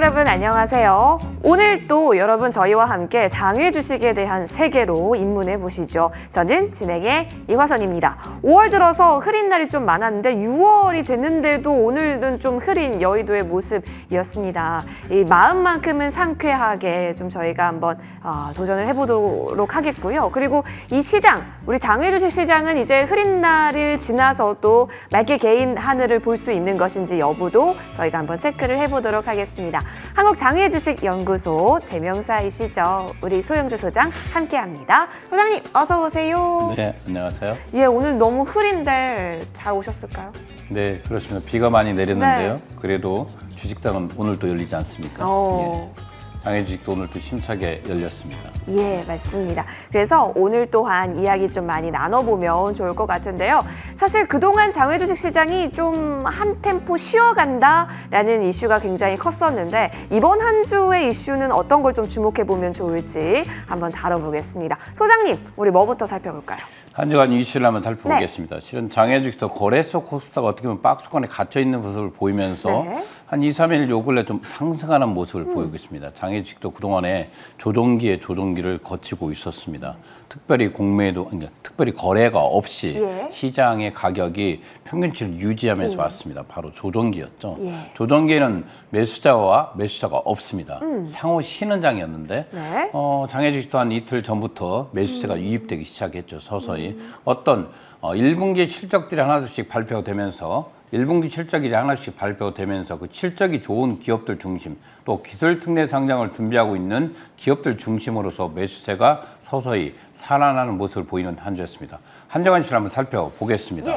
여러분 안녕하세요. 오늘 또 여러분 저희와 함께 장외 주식에 대한 세계로 입문해 보시죠. 저는 진행의 이화선입니다. 5월 들어서 흐린 날이 좀 많았는데 6월이 됐는데도 오늘은 좀 흐린 여의도의 모습이었습니다. 이 마음만큼은 상쾌하게 좀 저희가 한번 도전을 해보도록 하겠고요. 그리고 이 시장, 우리 장외 주식 시장은 이제 흐린 날을 지나서도 맑게 개인 하늘을 볼 수 있는 것인지 여부도 저희가 한번 체크를 해보도록 하겠습니다. 한국장외주식연구소 대명사이시죠. 우리 소영주 소장 함께합니다. 소장님 어서 오세요. 네, 안녕하세요. 예, 오늘 너무 흐린데 잘 오셨을까요? 네, 그렇습니다. 비가 많이 내렸는데요. 네. 그래도 주식장은 오늘도 열리지 않습니까? 예. 장외주식도 오늘 또 힘차게 열렸습니다. 예, 맞습니다. 그래서 오늘 또한 이야기 좀 많이 나눠보면 좋을 것 같은데요. 사실 그동안 장외주식 시장이 좀 한 템포 쉬어간다라는 이슈가 굉장히 컸었는데 이번 한 주의 이슈는 어떤 걸 좀 주목해보면 좋을지 한번 다뤄보겠습니다. 소장님, 우리 뭐부터 살펴볼까요? 한 주간 이슈를 한번 살펴보겠습니다. 네. 실은 장외주식도 거래소 코스닥가 어떻게 보면 박스권에 갇혀있는 모습을 보이면서 네. 한 2, 3일 요 근래 좀 상승하는 모습을 보이고 있습니다. 장외주식도 그동안에 조정기에 조정기를 거치고 있었습니다. 특별히 공매도, 그러니까 특별히 거래가 없이 시장의 가격이 평균치를 유지하면서 왔습니다. 바로 조정기였죠. 조정기에는 매수자와 매수자가 없습니다. 상호 쉬는 장이었는데 네. 장외주식도 한 이틀 전부터 매수세가 유입되기 시작했죠. 서서히. 어떤 1분기 실적들이 하나씩 발표되면서 1분기 실적이 하나씩 발표되면서 그 실적이 좋은 기업들 중심 또 기술 특례 상장을 준비하고 있는 기업들 중심으로서 매수세가 서서히 살아나는 모습을 보이는 한 주였습니다. 한 주간 시를 한번 살펴보겠습니다.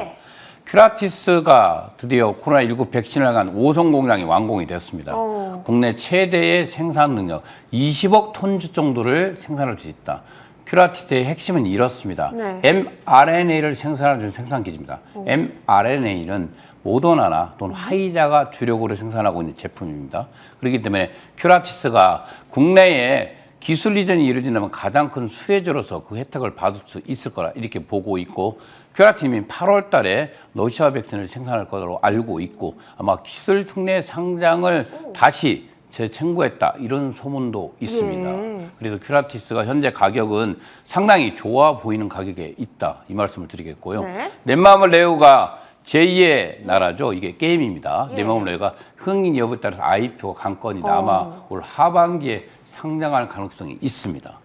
큐라티스가 드디어 코로나19 백신을 향한 5선 공장이 완공이 됐습니다. 국내 최대의 생산 능력 20억 톤주 정도를 생산할 수 있다. 큐라티스의 핵심은 이렇습니다. mRNA를 생산하는 생산 기지입니다. mRNA는 모더나나 또는 화이자가 주력으로 생산하고 있는 제품입니다. 그렇기 때문에 큐라티스가 국내에 기술 이전이 이루어진다면 가장 큰 수혜주로서 그 혜택을 받을 수 있을 거라 이렇게 보고 있고 큐라티스는 8월 달에 러시아 백신을 생산할 것으로 알고 있고 아마 기술 특례 상장을 다시 재청구했다 이런 소문도 있습니다. 그래서 큐라티스가 현재 가격은 상당히 좋아 보이는 가격에 있다 이 말씀을 드리겠고요. 내 마음을 레오가 제2의 나라죠. 이게 게임입니다. 내 마음을 레오가 흥행 여부에 따라서 IPO가 관건이다. 아마 올 하반기에 상장할 가능성이 있습니다.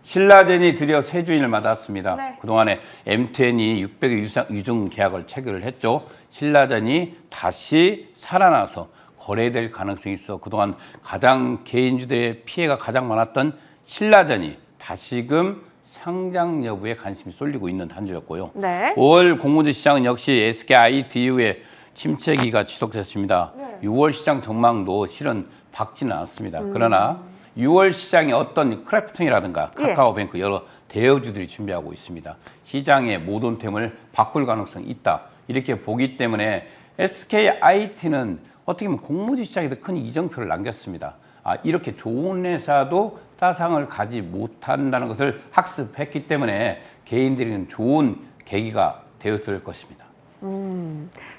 신라젠이 드디어 새 주인을 맡았습니다. 그동안에 M10이 600의 유증 계약을 체결을 했죠. 신라젠이 다시 살아나서 거래될 가능성이 있어 그동안 가장 개인주들의 피해가 가장 많았던 신라젠이 다시금 상장 여부에 관심이 쏠리고 있는 한 주였고요. 5월 공모주 시장은 역시 SKITU의 침체기가 지속됐습니다. 6월 시장 전망도 실은 밝지는 않았습니다. 그러나 6월 시장에 어떤 크래프톤이라든가 카카오뱅크 여러 대여주들이 준비하고 있습니다. 시장의 모든 템을 바꿀 가능성이 있다. 이렇게 보기 때문에 SKIT는 어떻게 보면 공모주 시장에도 큰 이정표를 남겼습니다. 이렇게 좋은 회사도 따상을 가지 못한다는 것을 학습했기 때문에 개인들에게는 좋은 계기가 되었을 것입니다.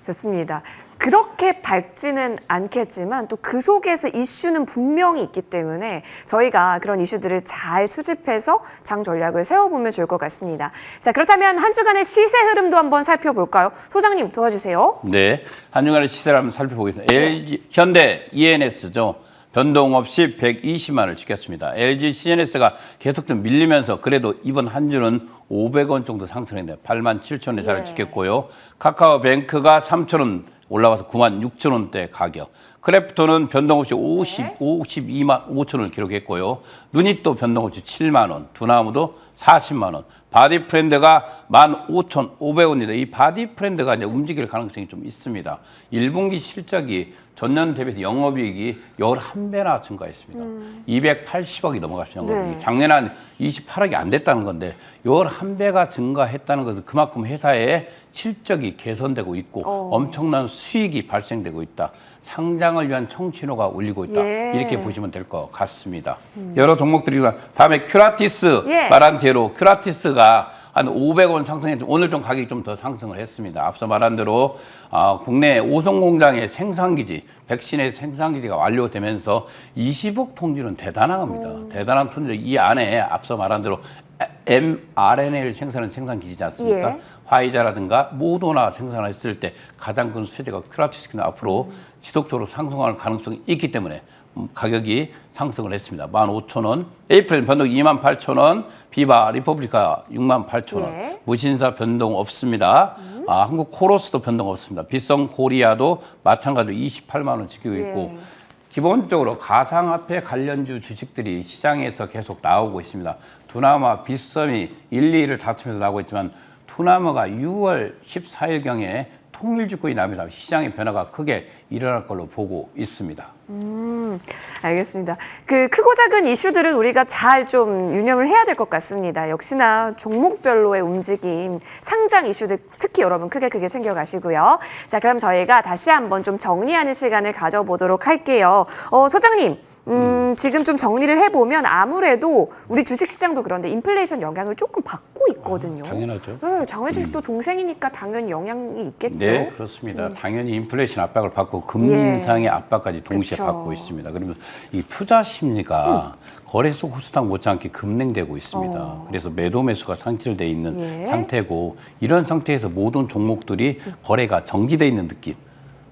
좋습니다. 그렇게 밝지는 않겠지만 또 그 속에서 이슈는 분명히 있기 때문에 저희가 그런 이슈들을 잘 수집해서 장 전략을 세워보면 좋을 것 같습니다. 자, 그렇다면 한 주간의 시세 흐름도 한번 살펴볼까요? 소장님 도와주세요. 네, 한 주간의 시세를 한번 살펴보겠습니다. LG, 현대 ENS죠. 변동 없이 120만 원을 지켰습니다. LG CNS가 계속 좀 밀리면서 그래도 이번 한 주는 500원 정도 상승했네요. 87,000원에 자리를 지켰고요. 카카오뱅크가 3,000원 올라와서 96,000원대 가격. 크래프톤은 변동 없이 52만 5천원을 기록했고요. 누닛도 변동 없이 7만 원, 두나무도 40만 원. 바디프렌드가 15,500원입니다. 이 바디프렌드가 이제 움직일 가능성이 좀 있습니다. 1분기 실적이 전년 대비해서 영업이익이 11배나 증가했습니다. 280억이 넘어갔어요. 영업이익이. 작년에 한 28억이 안 됐다는 건데 11배가 증가했다는 것은 그만큼 회사의 실적이 개선되고 있고 엄청난 수익이 발생되고 있다. 상장을 위한 청신호가 울리고 있다. 이렇게 보시면 될 것 같습니다. 여러 종목들이 다음에 큐라티스 말한 대로 큐라티스가 한 500원 상승했죠. 오늘 좀 가격이 좀 더 상승을 했습니다. 앞서 말한 대로 국내 오성 공장의 생산기지, 백신의 생산기지가 완료되면서 20억 톤주는 대단한 겁니다. 대단한 톤주. 이 안에 앞서 말한 대로 mRNA를 생산하는 생산기지지 않습니까? 예. 화이자라든가 모더나 생산했을 때 가장 큰 수혜자가 큐라티스는 앞으로 지속적으로 상승할 가능성이 있기 때문에 가격이 상승을 했습니다. 15,000원, 에이프릴 변동 28,000원, 비바 리퍼블리카 68,000원, 네. 무신사 변동 없습니다. 한국 코로스도 변동 없습니다. 비성 코리아도 마찬가지로 28만 원 지키고 있고 예. 기본적으로 가상화폐 관련주 주식들이 시장에서 계속 나오고 있습니다. 두나무와 빗썸이 1, 2위를 다투면서 나오고 있지만 두나무가 6월 14일경에 통일주권이 납니다. 시장의 변화가 크게 일어날 걸로 보고 있습니다. 알겠습니다. 그 크고 작은 이슈들은 우리가 잘 좀 유념을 해야 될 것 같습니다. 역시나 종목별로의 움직임, 상장 이슈들 특히 여러분 크게 챙겨가시고요. 자, 그럼 저희가 다시 한번 좀 정리하는 시간을 가져보도록 할게요. 소장님, 지금 좀 정리를 해보면 아무래도 우리 주식시장도 그런데 인플레이션 영향을 조금 받고 있거든요. 당연하죠. 네, 장외 주식도 동생이니까 당연히 영향이 있겠죠. 네, 그렇습니다. 당연히 인플레이션 압박을 받고 금리 예. 인상의 압박까지 동시에 그쵸. 받고 있습니다. 그러면 이 투자 심리가 거래소 코스닥 못지않게 급냉되고 있습니다. 그래서 매도 매수가 상실돼 있는 예. 상태고 이런 상태에서 모든 종목들이 거래가 정지돼 있는 느낌.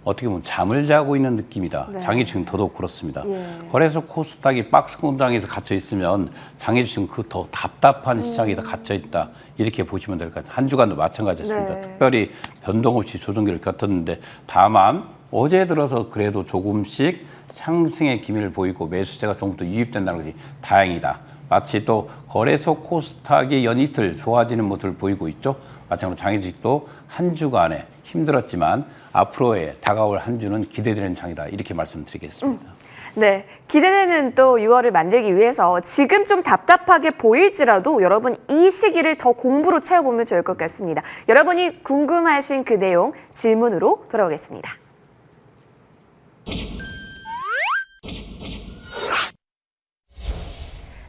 어떻게 보면 잠을 자고 있는 느낌이다. 네. 장애주식은 더더욱 그렇습니다. 예. 거래소 코스닥이 박스 공장에서 갇혀 있으면 장애주식은 그 더 답답한 시장에다 갇혀 있다. 이렇게 보시면 될 것 같아요. 한 주간도 마찬가지였습니다. 네. 특별히 변동 없이 조정기를 겪었는데 다만 어제 들어서 그래도 조금씩 상승의 기미를 보이고 매수세가 조금부터 유입된다는 것이 다행이다. 마치 또 거래소 코스닥이 연이틀 좋아지는 모습을 보이고 있죠. 마찬가지로 장애주식도 한 주간에 힘들었지만 앞으로의 다가올 한 주는 기대되는 장이다. 이렇게 말씀드리겠습니다. 네, 기대되는 또 6월을 만들기 위해서 지금 좀 답답하게 보일지라도 여러분 이 시기를 더 공부로 채워보면 좋을 것 같습니다. 여러분이 궁금하신 그 내용 질문으로 돌아오겠습니다.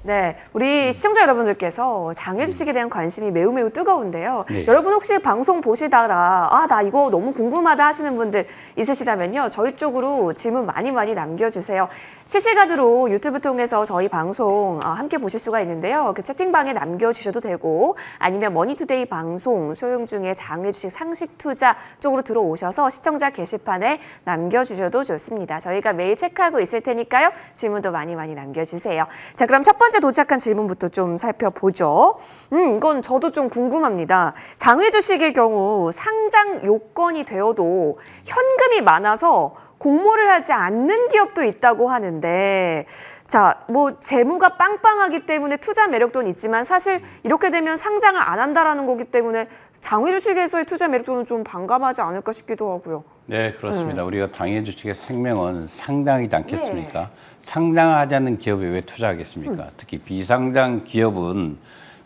네, 우리 시청자 여러분들께서 장외 주식에 대한 관심이 매우 뜨거운데요. 네. 여러분 혹시 방송 보시다가 나 이거 너무 궁금하다 하시는 분들 있으시다면요. 저희 쪽으로 질문 많이 남겨주세요. 실시간으로 유튜브 통해서 저희 방송 함께 보실 수가 있는데요. 그 채팅방에 남겨주셔도 되고 아니면 머니투데이 방송 소용 중에 장외 주식 상식 투자 쪽으로 들어오셔서 시청자 게시판에 남겨주셔도 좋습니다. 저희가 매일 체크하고 있을 테니까요. 질문도 많이 남겨주세요. 자, 그럼 첫 번째 도착한 질문부터 좀 살펴보죠. 이건 저도 좀 궁금합니다. 장외 주식의 경우 상장 요건이 되어도 현금이 많아서 공모를 하지 않는 기업도 있다고 하는데 자, 뭐 재무가 빵빵하기 때문에 투자 매력도는 있지만 사실 이렇게 되면 상장을 안 한다라는 거기 때문에 장외 주식에서의 투자 매력도는 좀 반감하지 않을까 싶기도 하고요. 네, 그렇습니다. 우리가 장외 주식의 생명은 상장이지 않겠습니까? 상장하지 않는 기업에 왜 투자하겠습니까? 특히 비상장 기업은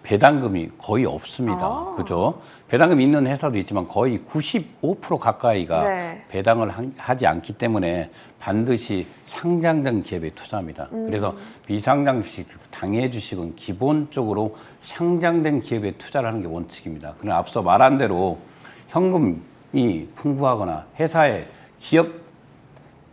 배당금이 거의 없습니다. 그죠? 배당금이 있는 회사도 있지만 거의 95% 가까이가 네. 배당을 하지 않기 때문에 반드시 상장된 기업에 투자합니다. 그래서 비상장 주식, 당해 주식은 기본적으로 상장된 기업에 투자를 하는 게 원칙입니다. 그러나 앞서 말한 대로 현금이 풍부하거나 회사의 기업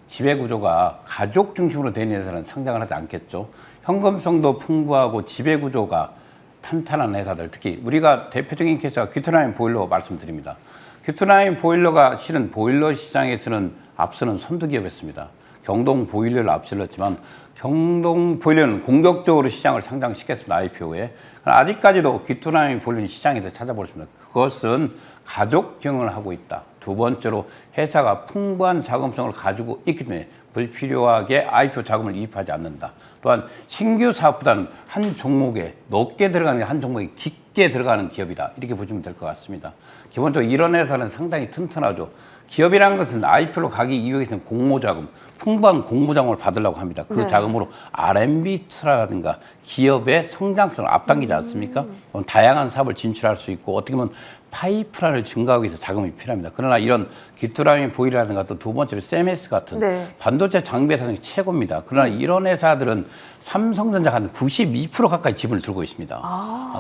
지배구조가 가족 중심으로 되는 회사는 상장을 하지 않겠죠. 현금성도 풍부하고 지배구조가 탄탄한 회사들, 특히 우리가 대표적인 케이스가 귀트라인 보일러 말씀드립니다. 귀트라인 보일러가 실은 보일러 시장에서는 앞서는 선두기업이었습니다. 경동 보일러를 앞질렀지만 경동 보일러는 공격적으로 시장을 상장시켰습니다. IPO에. 아직까지도 귀트라인 보일러는 시장에서 찾아볼 수 있습니다. 그것은 가족 경영을 하고 있다. 두 번째로 회사가 풍부한 자금성을 가지고 있기 때문에 불필요하게 IPO 자금을 이입하지 않는다. 또한 신규 사업보다는 한 종목에 높게 들어가는 게 한 종목에 깊게 들어가는 기업이다. 이렇게 보시면 될 것 같습니다. 기본적으로 이런 회사는 상당히 튼튼하죠. 기업이라는 것은 IPO로 가기 이후에는 공모자금, 풍부한 공모자금을 받으려고 합니다. 그 네. 자금으로 R&D 투자라든가 기업의 성장성을 앞당기지 않습니까? 다양한 사업을 진출할 수 있고 어떻게 보면 파이프라인을 증가하기 위해서 자금이 필요합니다. 그러나 이런 기투라미 보일이라든가 또 두 번째로 CMS 같은 네. 반도체 장비 회사는 최고입니다. 그러나 이런 회사들은 삼성전자가 한 92% 가까이 지분을 들고 있습니다.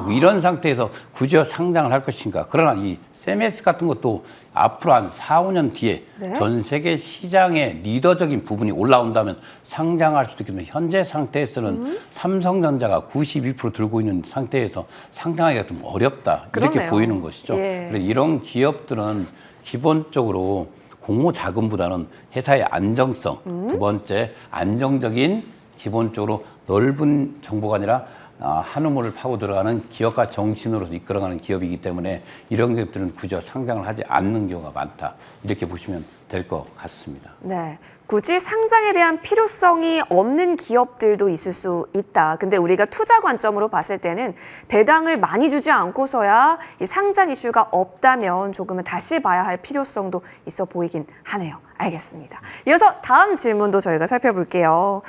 이런 상태에서 굳이 상장을 할 것인가. 그러나 이 CMS 같은 것도 앞으로 한 4, 5년 뒤에 네. 전 세계 시장의 리더적인 부분이 올라온다면 상장할 수도 있겠지만 현재 상태에서는 삼성전자가 92% 들고 있는 상태에서 상장하기가 좀 어렵다. 이렇게 그러네요. 보이는 것이죠. 예. 그래서 이런 기업들은 기본적으로 공모 자금보다는 회사의 안정성, 두 번째 안정적인 기본적으로 넓은 정보가 아니라 한 우물을 파고 들어가는 기업가 정신으로 이끌어가는 기업이기 때문에 이런 기업들은 그저 상장을 하지 않는 경우가 많다. 이렇게 보시면 될 것 같습니다. 네. 굳이 상장에 대한 필요성이 없는 기업들도 있을 수 있다. 근데 우리가 투자 관점으로 봤을 때는 배당을 많이 주지 않고서야 이 상장 이슈가 없다면 조금은 다시 봐야 할 필요성도 있어 보이긴 하네요. 알겠습니다. 이어서 다음 질문도 저희가 살펴볼게요.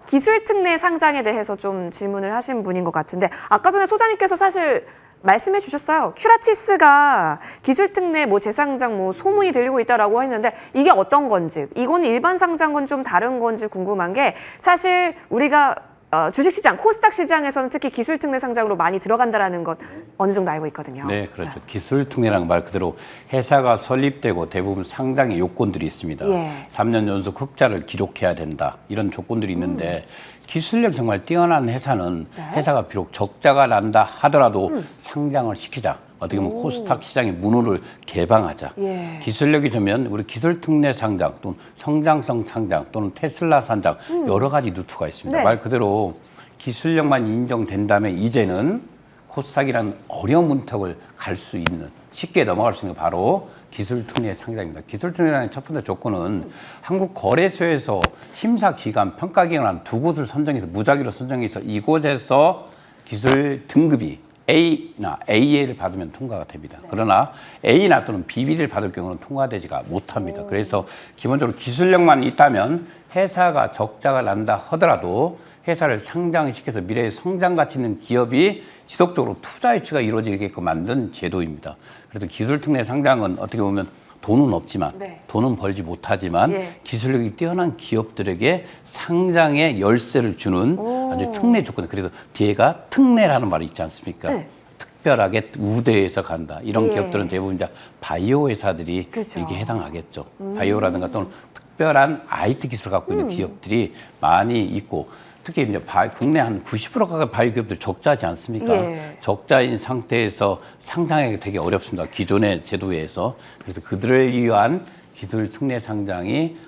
기술 특례 상장에 대해서 좀 질문을 하신 분인 것 같은데 아까 전에 소장님께서 사실 말씀해 주셨어요. 큐라티스가 기술 특례 재상장 소문이 들리고 있다라고 했는데 이게 어떤 건지, 이건 일반 상장은 좀 다른 건지 궁금한 게 사실 우리가 주식시장, 코스닥 시장에서는 특히 기술 특례 상장으로 많이 들어간다라는 것 어느 정도 알고 있거든요. 네, 그렇죠. 기술 특례라는 말 그대로 회사가 설립되고 대부분 상장의 요건들이 있습니다. 예. 3년 연속 흑자를 기록해야 된다. 이런 조건들이 있는데 기술력 정말 뛰어난 회사는 네. 회사가 비록 적자가 난다 하더라도 상장을 시키자. 어떻게 보면 코스닥 시장의 문호를 개방하자. 예. 기술력이 되면 우리 기술 특례 상장 또는 성장성 상장 또는 테슬라 상장 여러 가지 루트가 있습니다. 네. 말 그대로 기술력만 인정된다면 이제는 코스닥이라는 어려운 문턱을 갈 수 있는 쉽게 넘어갈 수 있는 게 바로 기술 특례 상장입니다. 기술 특례의 첫 번째 조건은 한국 거래소에서 심사 기관, 평가 기관 한 두 곳을 선정해서 무작위로 선정해서 이곳에서 기술 등급이 A나 AA를 받으면 통과가 됩니다. 그러나 A나 또는 BB를 받을 경우는 통과되지가 못합니다. 그래서 기본적으로 기술력만 있다면 회사가 적자가 난다 하더라도 회사를 상장시켜서 미래에 성장 가치 있는 기업이 지속적으로 투자 유치가 이루어지게끔 만든 제도입니다. 그래서 기술 특례 상장은 어떻게 보면 돈은 없지만 네. 돈은 벌지 못하지만 예. 기술력이 뛰어난 기업들에게 상장의 열쇠를 주는 아주 특례 조건. 그래서 뒤에가 특례라는 말이 있지 않습니까? 네. 특별하게 우대해서 간다. 이런 예. 기업들은 대부분 이제 바이오 회사들이 그렇죠. 이게 해당하겠죠. 바이오라든가 또는 특별한 IT 기술을 갖고 있는 기업들이 많이 있고 특히 이제 국내 한 90% 가까이 바이오 기업들 적자하지 않습니까? 예. 적자인 상태에서 상장하기 되게 어렵습니다. 기존의 제도에서. 그래서 그들을 위한 기술 특례 상장이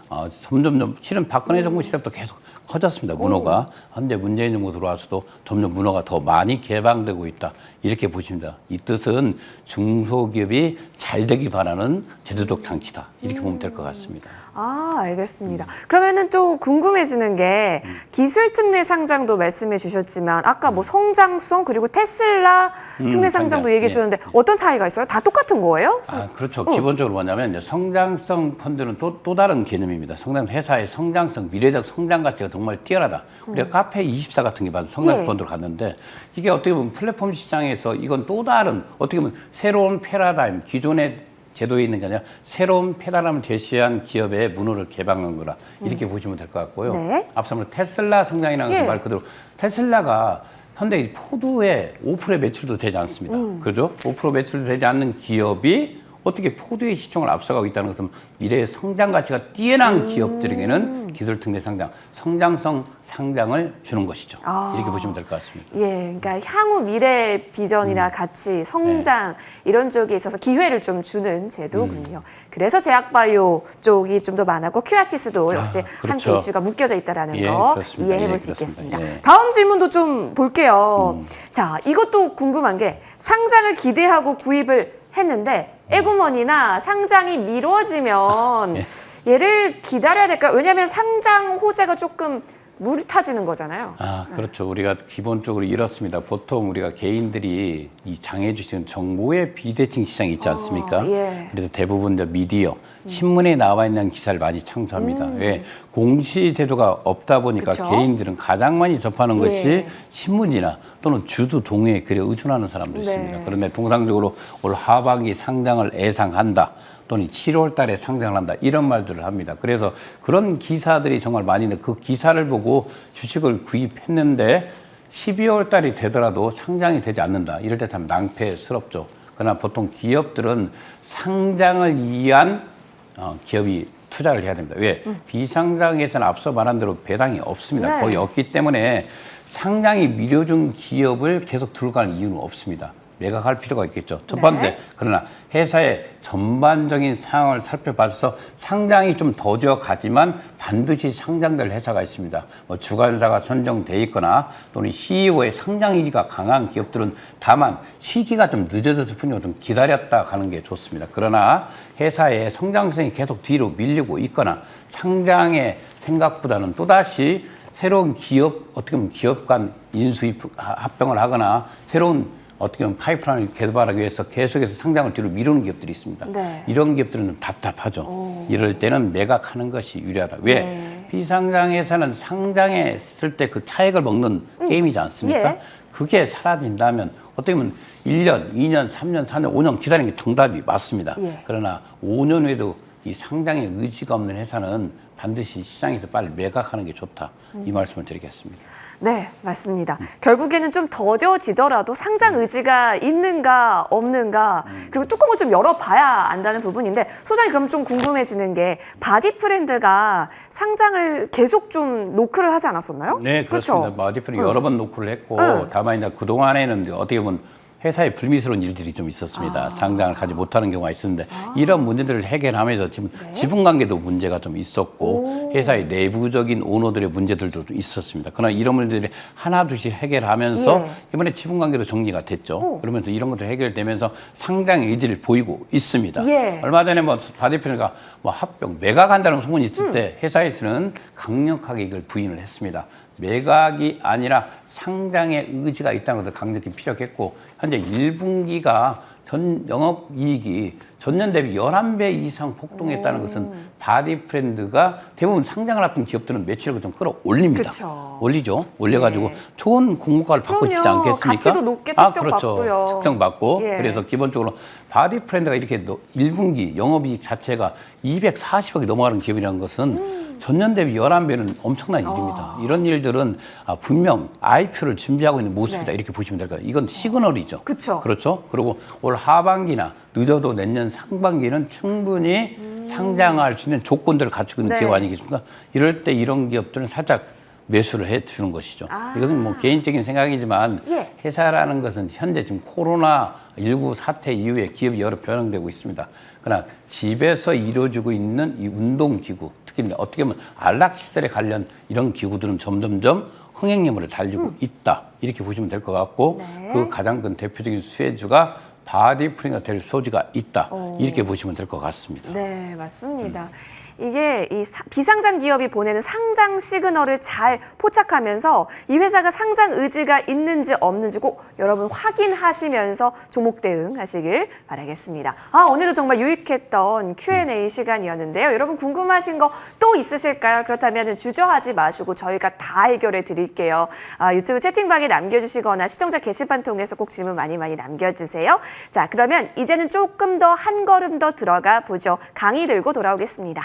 점점 실은 박근혜 정부 시대부터 계속 커졌습니다. 문호가. 현재 문재인 정부 들어와서도 점점 문호가 더 많이 개방되고 있다. 이렇게 보십니다. 이 뜻은 중소기업이 잘 되기 바라는 제도적 장치다. 이렇게 보면 될 것 같습니다. 알겠습니다. 그러면은 또 궁금해지는 게 기술 특례 상장도 말씀해 주셨지만 아까 성장성 그리고 테슬라 특례 상장도 상장. 얘기해 주셨는데 어떤 차이가 있어요? 다 똑같은 거예요? 그렇죠. 기본적으로 뭐냐면 이제 성장성 펀드는 또 다른 개념입니다. 회사의 성장성, 미래적 성장 가치가 정말 뛰어나다. 우리가 카페24 같은 게 봐도 성장 예. 펀드로 갔는데 이게 어떻게 보면 플랫폼 시장에서 이건 또 다른 어떻게 보면 새로운 패러다임, 기존의 제도에 있는 게 아니라 새로운 패러다임을 제시한 기업의 문호를 개방한 거라 이렇게 보시면 될 것 같고요. 네. 앞서 뭐 테슬라 성장이라는 것은 예. 말 그대로 테슬라가 현대 포드의 5%의 매출도 되지 않습니다. 그죠? 5% 매출도 되지 않는 기업이 어떻게 포드의 시총을 앞서가고 있다는 것은 미래의 성장 가치가 뛰어난 기업들에게는 기술 특례 상장, 성장성 상장을 주는 것이죠. 이렇게 보시면 될 것 같습니다. 예, 그러니까 향후 미래 비전이나 가치, 성장 이런 쪽에 있어서 기회를 좀 주는 제도군요. 그래서 제약바이오 쪽이 좀 더 많았고 큐라티스도 역시 그렇죠. 함께 이슈가 묶여져 있다라는 예, 거 그렇습니다. 이해해 볼 예, 수 그렇습니다. 있겠습니다. 예. 다음 질문도 좀 볼게요. 자, 이것도 궁금한 게 상장을 기대하고 구입을 했는데 에구머니나 상장이 미뤄지면 예. 얘를 기다려야 될까요? 왜냐하면 상장 호재가 조금 물이 타지는 거잖아요. 아, 그렇죠. 우리가 기본적으로 이렇습니다. 보통 우리가 개인들이 이 장애 주식은 정보의 비대칭 시장이 있지 않습니까? 예. 그래서 대부분 이제 미디어, 신문에 나와 있는 기사를 많이 창조합니다. 왜? 공시 제도가 없다 보니까 그쵸? 개인들은 가장 많이 접하는 예. 것이 신문이나 또는 주두 동의에 글에 의존하는 사람도 있습니다. 네. 그런데 통상적으로 올 하반기 상장을 예상한다. 또는 7월 달에 상장을 한다. 이런 말들을 합니다. 그래서 그런 기사들이 정말 많이 있는데 그 기사를 보고 주식을 구입했는데 12월 달이 되더라도 상장이 되지 않는다. 이럴 때 참 낭패스럽죠. 그러나 보통 기업들은 상장을 위한 기업이 투자를 해야 됩니다. 왜? 비상장에서는 앞서 말한 대로 배당이 없습니다. 네. 거의 없기 때문에 상장이 미뤄준 기업을 계속 들고 가는 이유는 없습니다. 매각할 필요가 있겠죠. 첫 번째, 네. 그러나 회사의 전반적인 상황을 살펴봐서 상장이 좀 더뎌 가지만 반드시 상장될 회사가 있습니다. 뭐 주관사가 선정돼 있거나 또는 CEO의 상장 의지가 강한 기업들은 다만 시기가 좀 늦어졌을 뿐이고 좀 기다렸다 가는 게 좋습니다. 그러나 회사의 성장성이 계속 뒤로 밀리고 있거나 상장의 생각보다는 또다시 새로운 기업, 어떻게 보면 기업 간 인수입 합병을 하거나 새로운 어떻게 보면 파이프라인을 개발하기 위해서 계속해서 상장을 뒤로 미루는 기업들이 있습니다. 네. 이런 기업들은 좀 답답하죠. 이럴 때는 매각하는 것이 유리하다. 왜? 네. 비상장에서는 상장했을 때 그 차익을 먹는 게임이지 않습니까? 예. 그게 사라진다면 어떻게 보면 1년, 2년, 3년, 4년, 5년 기다리는 게 정답이 맞습니다. 예. 그러나 5년 후에도 이 상장에 의지가 없는 회사는 반드시 시장에서 빨리 매각하는 게 좋다. 이 말씀을 드리겠습니다. 네, 맞습니다. 결국에는 좀 더뎌지더라도 상장 의지가 있는가 없는가 그리고 뚜껑을 좀 열어봐야 안다는 부분인데 소장님 그럼 좀 궁금해지는 게 바디 프렌드가 상장을 계속 좀 노크를 하지 않았었나요? 네, 그렇습니다. 그쵸? 마디프는 여러 번 노크를 했고 다만 이제 그동안에는 이제 어떻게 보면 회사에 불미스러운 일들이 좀 있었습니다. 상장을 가지 못하는 경우가 있었는데 이런 문제들을 해결하면서 지금 지분 관계도 문제가 좀 있었고 회사의 내부적인 오너들의 문제들도 좀 있었습니다. 그러나 이런 문제들이 하나둘씩 해결하면서 예. 이번에 지분 관계도 정리가 됐죠. 그러면서 이런 것들이 해결되면서 상장 의지를 보이고 있습니다. 예. 얼마 전에 뭐 바디프가 뭐 합병 매각한다는 소문이 있을 때 회사에서는 강력하게 이걸 부인을 했습니다. 매각이 아니라 상장의 의지가 있다는 것을 강력히 피력했고 현재 1분기가 전 영업이익이 전년 대비 11배 이상 폭등했다는 것은 바디프렌드가 대부분 상장을 앞둔 기업들은 매출을 좀 끌어올립니다. 그쵸. 올리죠. 올려가지고 네. 좋은 공모가를 받고 싶지 그럼요. 않겠습니까? 가치도 높게 그렇죠. 책정받고요. 책정받고 예. 그래서 기본적으로 바디프렌드가 이렇게 1분기 영업이익 자체가 240억이 넘어가는 기업이라는 것은 전년 대비 11배는 엄청난 일입니다. 이런 일들은 분명 IPO를 준비하고 있는 모습이다. 네. 이렇게 보시면 될 거예요. 이건 시그널이죠. 그쵸. 그렇죠. 그리고 올 하반기나 늦어도 내년 상반기는 충분히 상장할 수 있는 조건들을 갖추고 있는 네. 기업 아니겠습니까? 이럴 때 이런 기업들은 살짝 매수를 해 주는 것이죠. 이것은 뭐 개인적인 생각이지만 예. 회사라는 것은 현재 지금 코로나19 사태 이후에 기업이 여러 변형되고 있습니다. 그러나 집에서 이루어지고 있는 이 운동기구, 특히 어떻게 보면 안락시설에 관련 이런 기구들은 점점점 흥행률을 달리고 있다. 이렇게 보시면 될 것 같고 네. 그 가장 큰 대표적인 수혜주가 바디프렌드가 될 소지가 있다. 이렇게 보시면 될 것 같습니다. 네, 맞습니다. 이게 이 비상장 기업이 보내는 상장 시그널을 잘 포착하면서 이 회사가 상장 의지가 있는지 없는지 꼭 여러분 확인하시면서 종목 대응하시길 바라겠습니다. 오늘도 정말 유익했던 Q&A 시간이었는데요. 여러분 궁금하신 거 또 있으실까요? 그렇다면 주저하지 마시고 저희가 다 해결해 드릴게요. 유튜브 채팅방에 남겨주시거나 시청자 게시판 통해서 꼭 질문 많이 남겨주세요. 자, 그러면 이제는 조금 더 한 걸음 더 들어가 보죠. 강의 들고 돌아오겠습니다.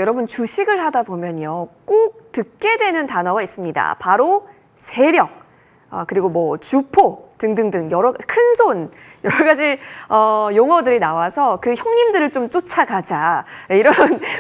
여러분 주식을 하다 보면요. 꼭 듣게 되는 단어가 있습니다. 바로 세력, 그리고 뭐 주포 등등등 여러 큰손 여러 가지 용어들이 나와서 그 형님들을 좀 쫓아가자 이런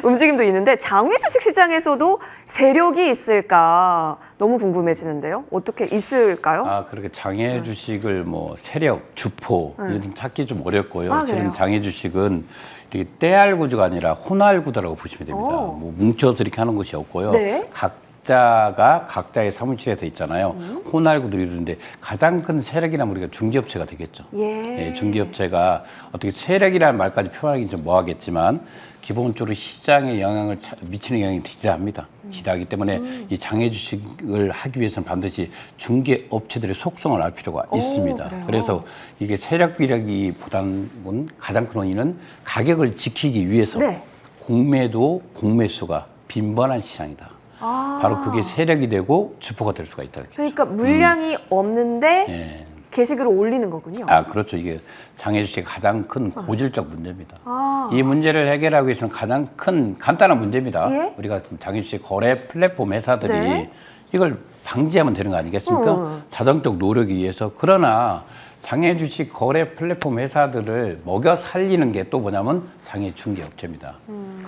움직임도 있는데 장외 주식 시장에서도 세력이 있을까 너무 궁금해지는데요. 어떻게 있을까요? 그렇게 장애 주식을 뭐 세력, 주포 요즘 찾기 좀 어렵고요. 그래요? 실은 장애 주식은 이렇게 때알 구조가 아니라 혼알 구조라고 보시면 됩니다. 뭐 뭉쳐서 이렇게 하는 것이 없고요. 네. 각자가 각자의 사무실에서 있잖아요. 혼알 구조를 이루는데 가장 큰 세력이라면 우리가 중개업체가 되겠죠. 예. 중개업체가 어떻게 세력이라는 말까지 표현하기 좀 뭐하겠지만 기본적으로 시장에 영향을 미치는 영향이 지대합니다. 지대하기 때문에 이 장애 주식을 하기 위해서는 반드시 중개업체들의 속성을 알 필요가 있습니다. 그래요? 그래서 이게 세력 비례기보다는 가장 큰 원인은 가격을 지키기 위해서 네. 공매도 공매수가 빈번한 시장이다. 바로 그게 세력이 되고 주포가 될 수가 있다. 그러니까 물량이 없는데 예. 게시글을 올리는 거군요. 그렇죠. 이게 장애 주식의 가장 큰 고질적 문제입니다. 아. 이 문제를 해결하기 위해서는 가장 큰 간단한 문제입니다. 예? 우리가 장애 주식 거래 플랫폼 회사들이 네. 이걸 방지하면 되는 거 아니겠습니까? 자정적 노력에 의해서. 그러나 장애 주식 거래 플랫폼 회사들을 먹여 살리는 게 또 뭐냐면 장애 중개업체입니다.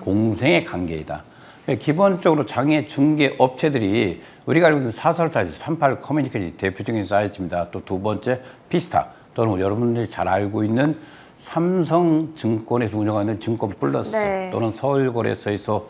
공생의 관계이다. 기본적으로 장애 중개 업체들이 우리가 알고 있는 사설 사이트 38 커뮤니케이션 대표적인 사이트입니다. 또 두 번째 피스타 또는 여러분들이 잘 알고 있는 삼성증권에서 운영하는 증권 플러스 네. 또는 서울거래소에서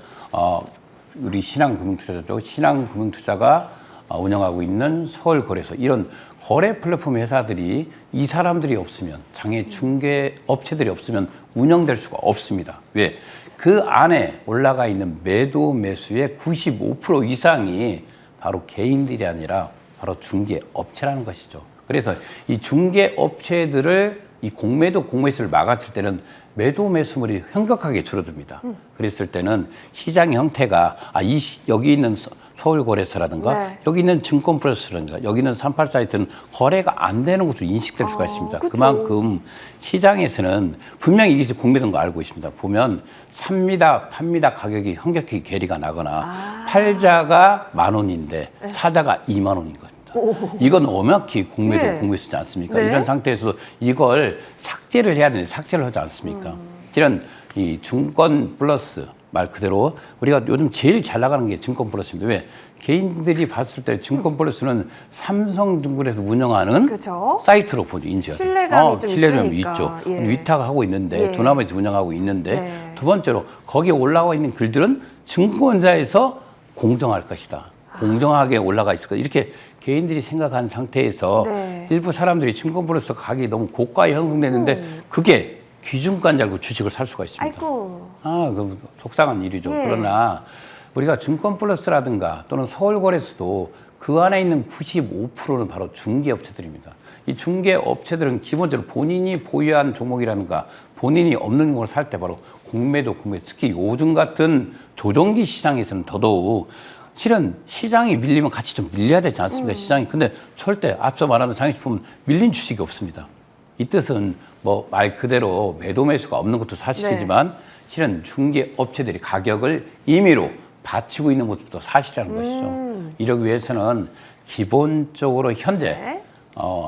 우리 신한금융투자죠. 신한금융투자가 운영하고 있는 서울거래소 이런 거래 플랫폼 회사들이 이 사람들이 없으면 장애 중개 업체들이 없으면 운영될 수가 없습니다. 왜? 그 안에 올라가 있는 매도 매수의 95% 이상이 바로 개인들이 아니라 바로 중개 업체라는 것이죠. 그래서 이 중개 업체들을 이 공매도 공매수를 막았을 때는 매도 매수물이 현격하게 줄어듭니다. 그랬을 때는 시장의 형태가 여기 있는 서울거래소라든가 네. 여기 있는 증권플러스라든가 여기 있는 38 사이트는 거래가 안 되는 것으로 인식될 수가 있습니다. 그쵸. 그만큼 시장에서는 분명히 이게 공매도인 거 알고 있습니다. 보면 삽니다, 팝니다 가격이 현격히 괴리가 나거나 팔자가 10,000원인데 사자가 20,000원인 겁니다. 이건 엄연히 공매도 네. 공매수지 않습니까? 네. 이런 상태에서 이걸 삭제를 해야 되는데 삭제를 하지 않습니까? 이런 이 증권 플러스 말 그대로 우리가 요즘 제일 잘 나가는 게 증권 플러스입니다. 왜? 개인들이 봤을 때 증권 플러스는 삼성증권에서 운영하는 그죠? 사이트로 보죠, 인지가. 신뢰감이 좀 신뢰감이 있으니까. 있죠. 예. 위탁하고 있는데 예. 두나무에서 운영하고 있는데 네. 두 번째로 거기에 올라와 있는 글들은 증권사에서 공정할 것이다. 공정하게 올라가 있을 것이다. 이렇게 개인들이 생각한 상태에서 네. 일부 사람들이 증권 플러스 가격이 너무 고가에 형성됐는데 그게 기준가인 줄 알고 주식을 살 수가 있습니다. 아이고. 그 속상한 일이죠. 예. 그러나 우리가 증권 플러스라든가 또는 서울거래소도 그 안에 있는 95%는 바로 중개업체들입니다. 이 중개업체들은 기본적으로 본인이 보유한 종목이라든가 본인이 없는 걸 살 때 바로 공매도, 특히 요즘 같은 조정기 시장에서는 더더욱 실은 시장이 밀리면 같이 좀 밀려야 되지 않습니까? 시장이. 근데 절대 앞서 말하는 장애식품 밀린 주식이 없습니다. 이 뜻은 뭐 말 그대로 매도 매수가 없는 것도 사실이지만 실은 중개업체들이 가격을 임의로 받치고 있는 것도 사실이라는 것이죠. 이러기 위해서는 기본적으로 현재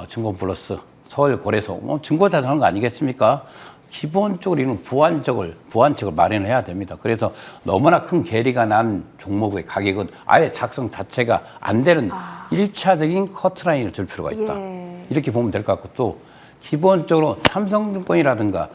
증권 플러스 서울거래소 증권사 하는 거 아니겠습니까? 기본적으로 이런 부안책을 마련해야 됩니다. 그래서 너무나 큰 괴리가 난 종목의 가격은 아예 작성 자체가 안 되는 일차적인 커트라인을 줄 필요가 있다. 예. 이렇게 보면 될 것 같고 또 기본적으로 삼성증권이라든가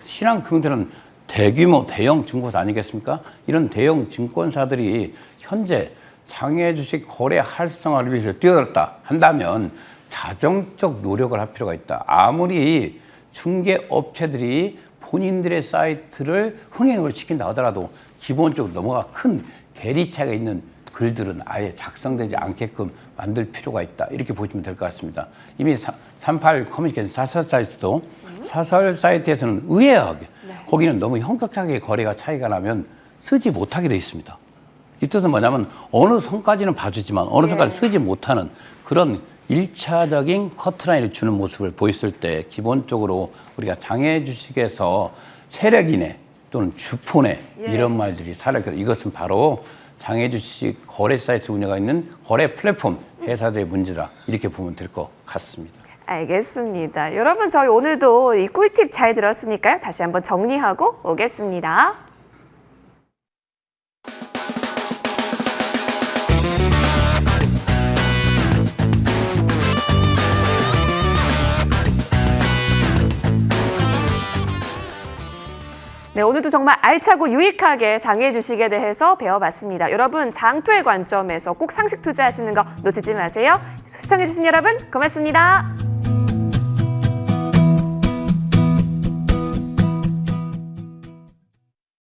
신한금융들은 대규모 대형 증권사 아니겠습니까? 이런 대형 증권사들이 현재 장외 주식 거래 활성화를 위해서 뛰어들었다 한다면 자정적 노력을 할 필요가 있다. 아무리 중개업체들이 본인들의 사이트를 흥행을 시킨다 하더라도 기본적으로 너무나 큰 괴리차가 있는 글들은 아예 작성되지 않게끔 만들 필요가 있다. 이렇게 보시면 될 것 같습니다. 이미 38 커뮤니케이션 사설 사이트도 사설 사이트에서는 의외하게 거기는 너무 현격하게 거래가 차이가 나면 쓰지 못하게 되어 있습니다. 이 뜻은 뭐냐면 어느 선까지는 봐주지만 어느 선까지 쓰지 못하는 그런 일차적인 커트라인을 주는 모습을 보였을 때 기본적으로 우리가 장외 주식에서 세력이네 또는 주포네 예. 이런 말들이 살아있고 이것은 바로 장애 주식 거래 사이트 운영가 있는 거래 플랫폼 회사들의 문제다 이렇게 보면 될 것 같습니다. 알겠습니다. 여러분 저희 오늘도 이 꿀팁 잘 들었으니까요. 다시 한번 정리하고 오겠습니다. 네, 오늘도 정말 알차고 유익하게 장애 주식에 대해서 배워봤습니다. 여러분 장투의 관점에서 꼭 상식 투자하시는 거 놓치지 마세요. 시청해주신 여러분 고맙습니다.